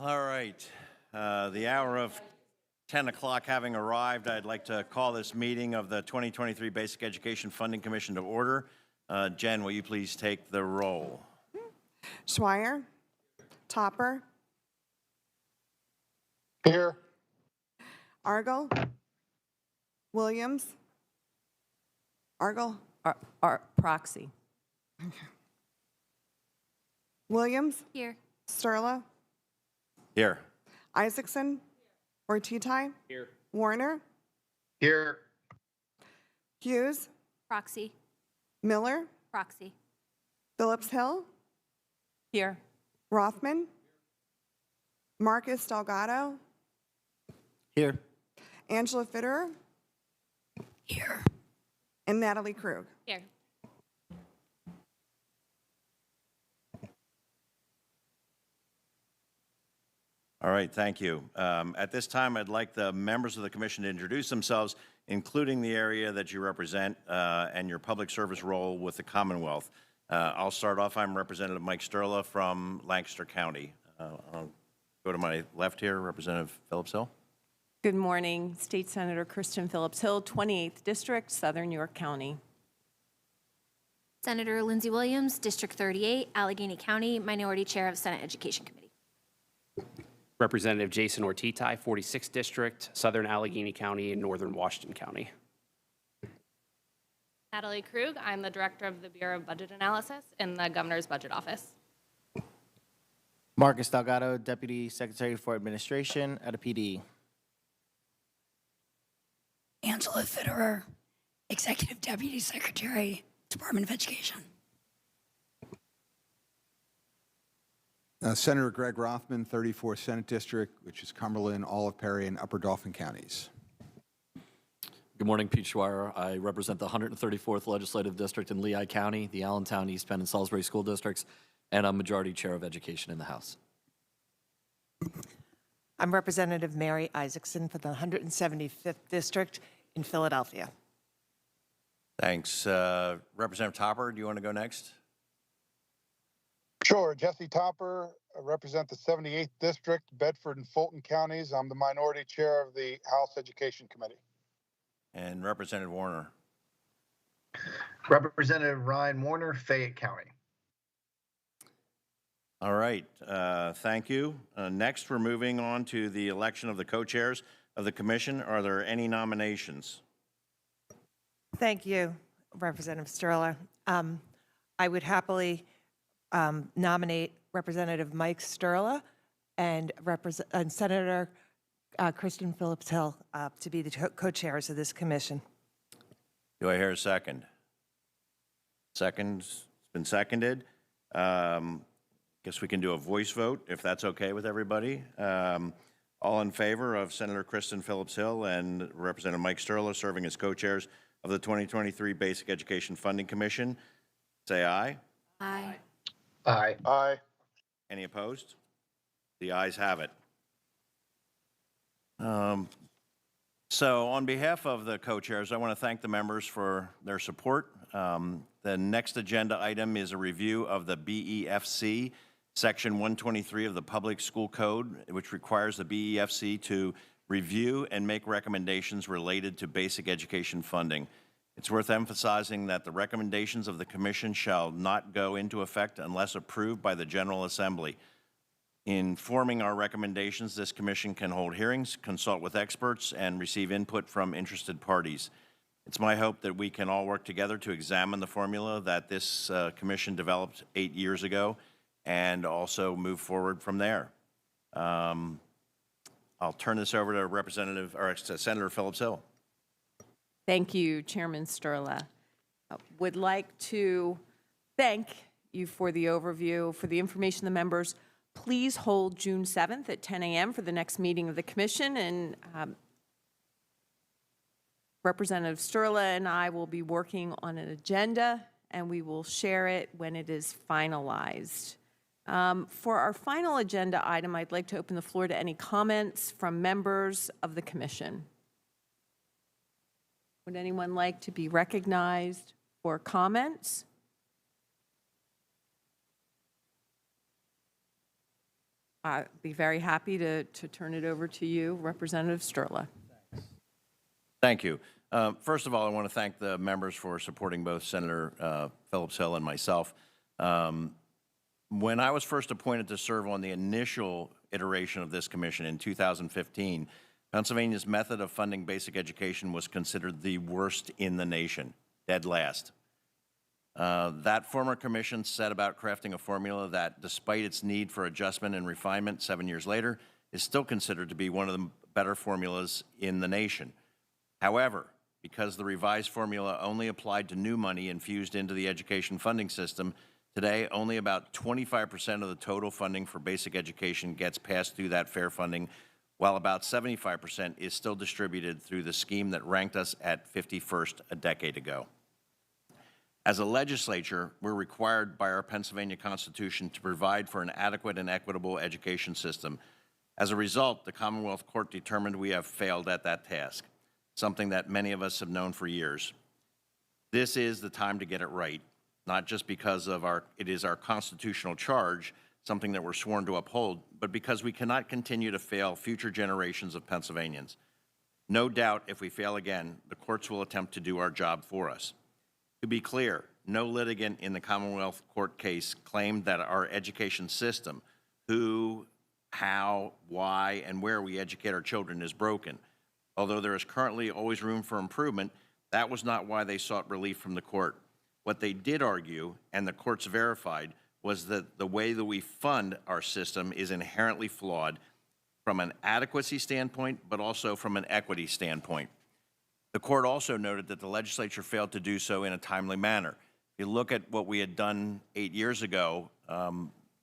All right. The hour of 10 o'clock having arrived, I'd like to call this meeting of the 2023 Basic Education Funding Commission to order. Jen, will you please take the roll? Schweier. Topper. Here. Argel. Williams. Argel. Proxy. Williams. Here. Sterla. Here. Isaacson. Ortitai. Here. Warner. Here. Hughes. Proxy. Miller. Proxy. Phillips-Hill. Here. Rothman. Marcus Delgado. Here. Angela Fitterer. Here. And Natalie Krug. Here. All right, thank you. At this time, I'd like the members of the commission to introduce themselves, including the area that you represent and your public service role with the Commonwealth. I'll start off. I'm Representative Mike Sterla from Lancaster County. I'll go to my left here, Representative Phillips-Hill. Good morning. State Senator Kristen Phillips-Hill, 28th District, Southern York County. Senator Lindsey Williams, District 38, Allegheny County, Minority Chair of Senate Education Committee. Representative Jason Ortitai, 46th District, Southern Allegheny County, and Northern Washington County. Natalie Krug, I'm the Director of the Bureau of Budget Analysis in the Governor's Budget Office. Marcus Delgado, Deputy Secretary for Administration at a PD. Angela Fitterer, Executive Deputy Secretary, Department of Education. Senator Greg Rothman, 34th Senate District, which is Cumberland, Olive Perry, and Upper Dauphin counties. Good morning, Pete Schweier. I represent the 134th Legislative District in Lehigh County, the Allentown, East Penn, and Salisbury School Districts, and I'm Majority Chair of Education in the House. I'm Representative Mary Isaacson for the 175th District in Philadelphia. Thanks. Representative Topper, do you want to go next? Sure. Jesse Topper, I represent the 78th District, Bedford and Fulton counties. I'm the Minority Chair of the House Education Committee. And Representative Warner. Representative Ryan Warner, Fayette County. All right, thank you. Next, we're moving on to the election of the co-chairs of the commission. Are there any nominations? Thank you, Representative Sterla. I would happily nominate Representative Mike Sterla and Senator Kristen Phillips-Hill to be the co-chairs of this commission. Do I hear a second? Second's been seconded. Guess we can do a voice vote if that's okay with everybody. All in favor of Senator Kristen Phillips-Hill and Representative Mike Sterla serving as co-chairs of the 2023 Basic Education Funding Commission, say aye. Aye. Aye. Aye. Any opposed? The ayes have it. So on behalf of the co-chairs, I want to thank the members for their support. The next agenda item is a review of the BEFC, Section 123 of the Public School Code, which requires the BEFC to review and make recommendations related to basic education funding. It's worth emphasizing that the recommendations of the Commission shall not go into effect unless approved by the General Assembly. In forming our recommendations, this Commission can hold hearings, consult with experts, and receive input from interested parties. It's my hope that we can all work together to examine the formula that this Commission developed 8 years ago and also move forward from there. I'll turn this over to Senator Phillips-Hill. Thank you, Chairman Sterla. Would like to thank you for the overview, for the information to the members. Please hold June 7th at 10 a.m. for the next meeting of the commission, and Representative Sterla and I will be working on an agenda, and we will share it when it is finalized. For our final agenda item, I'd like to open the floor to any comments from members of the commission. Would anyone like to be recognized for comments? I'd be very happy to turn it over to you, Representative Sturla. Thank you. First of all, I want to thank the members for supporting both Senator Phillips-Hill and myself. When I was first appointed to serve on the initial iteration of this commission in 2015, Pennsylvania's method of funding basic education was considered the worst in the nation, dead last. That former commission set about crafting a formula that, despite its need for adjustment and refinement 7 years later, is still considered to be one of the better formulas in the nation. However, because the revised formula only applied to new money infused into the education funding system, today only about 25% of the total funding for basic education gets passed through that fair funding, while about 75% is still distributed through the scheme that ranked us at 51st a decade ago. As a legislature, we're required by our Pennsylvania Constitution to provide for an adequate and equitable education system. As a result, the Commonwealth Court determined we have failed at that task, something that many of us have known for years. This is the time to get it right, not just because it is our constitutional charge, something that we're sworn to uphold, but because we cannot continue to fail future generations of Pennsylvanians. No doubt, if we fail again, the courts will attempt to do our job for us. To be clear, no litigant in the Commonwealth Court case claimed that our education system, who, how, why, and where we educate our children, is broken. Although there is currently always room for improvement, that was not why they sought relief from the court. What they did argue, and the courts verified, was that the way that we fund our system is inherently flawed from an adequacy standpoint, but also from an equity standpoint. The court also noted that the legislature failed to do so in a timely manner. If you look at what we had done 8 years ago,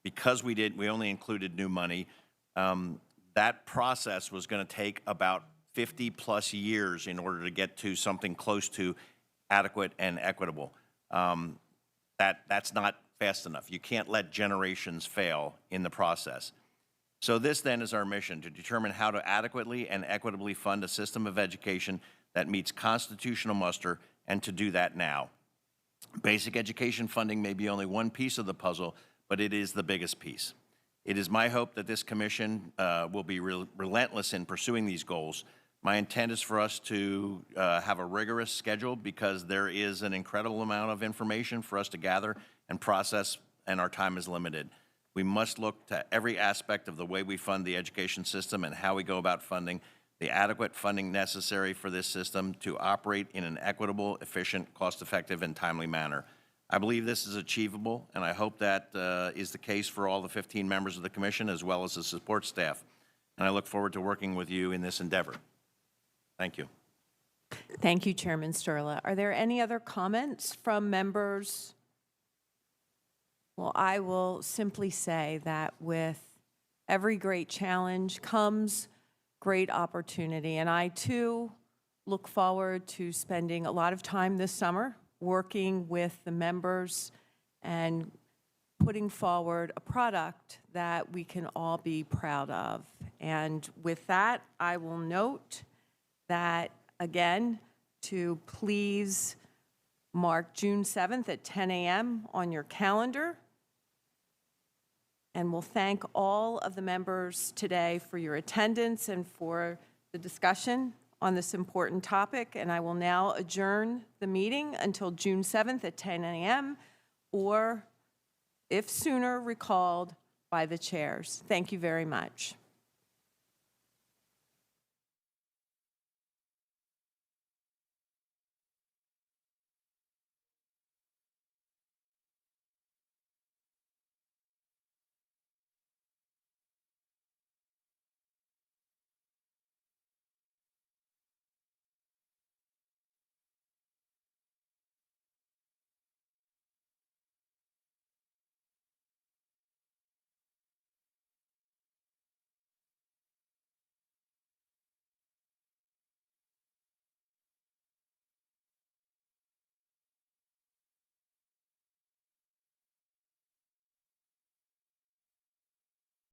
because we only included new money, that process was going to take about 50-plus years in order to get to something close to adequate and equitable. That's not fast enough. You can't let generations fail in the process. So this then is our mission, to determine how to adequately and equitably fund a system of education that meets constitutional muster, and to do that now. Basic education funding may be only one piece of the puzzle, but it is the biggest piece. It is my hope that this commission will be relentless in pursuing these goals. My intent is for us to have a rigorous schedule, because there is an incredible amount of information for us to gather and process, and our time is limited. We must look to every aspect of the way we fund the education system and how we go about funding, the adequate funding necessary for this system to operate in an equitable, efficient, cost-effective, and timely manner. I believe this is achievable, and I hope that is the case for all the 15 members of the commission, as well as the support staff. And I look forward to working with you in this endeavor. Thank you. Thank you, Chairman Sturla. Are there any other comments from members? Well, I will simply say that with every great challenge comes great opportunity. And I, too, look forward to spending a lot of time this summer working with the members and putting forward a product that we can all be proud of. And with that, I will note that, again, to please mark June 7th at 10 a.m. on your calendar. And we'll thank all of the members today for your attendance and for the discussion on this important topic. And I will now adjourn the meeting until June 7th at 10 a.m. or, if sooner, recalled by the chairs. Thank you very much.